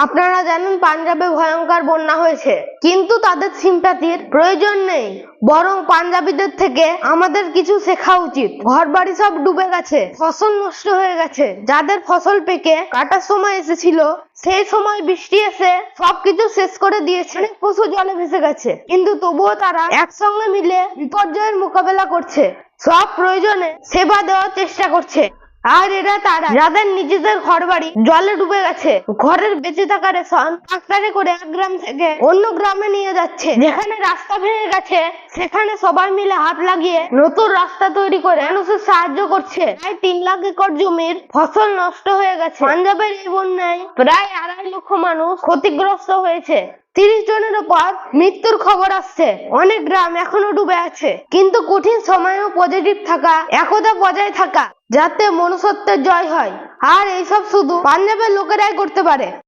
আপনারা জানেন পাঞ্জাবে ভয়ঙ্কর বন্যা হয়েছে, কিন্তু তাদের সিম্প্যাথির প্রয়োজন নেই, বরং পাঞ্জাবিদের থেকে আমাদের কিছু শেখা উচিত। ঘরবাড়ি সব ডুবে গেছে, ফসল নষ্ট হয়ে গেছে। যাদের ফসল পেকে কাটার সময় এসেছিল, সেই সময় বৃষ্টি এসে সবকিছু শেষ করে দিয়েছে। অনেক পশু জলে ভেসে গেছে, কিন্তু তবুও তারা একসঙ্গে মিলে বিপর্যয়ের মোকাবেলা করছে, সব প্রয়োজনে সেবা দেওয়ার চেষ্টা করছে। আর এরা তারা যাদের নিজেদের ঘরবাড়ি জলে ডুবে গেছে, ঘরের বেঁচে থাকা রেশন ট্রাক্টরে করে এক গ্রাম থেকে অন্য গ্রামে নিয়ে যাচ্ছে। যেখানে রাস্তা ভেঙে গেছে, সেখানে সবাই মিলে হাত লাগিয়ে নতুন রাস্তা তৈরি করে মানুষের সাহায্য করছে। প্রায় 3 লাখ একর জমির ফসল নষ্ট হয়ে গেছে। পাঞ্জাবের এই বন্যায় প্রায় 2.5 লক্ষ মানুষ ক্ষতিগ্রস্ত হয়েছে। 30 জনের উপর মৃত্যুর খবর আসছে। অনেক গ্রাম এখনো ডুবে আছে, কিন্তু কঠিন সময়েও পজিটিভ থাকা, একতা বজায় থাকা, যাতে মনুষ্যত্বের জয় হয়। আর এইসব শুধু পাঞ্জাবের লোকেরাই করতে পারে।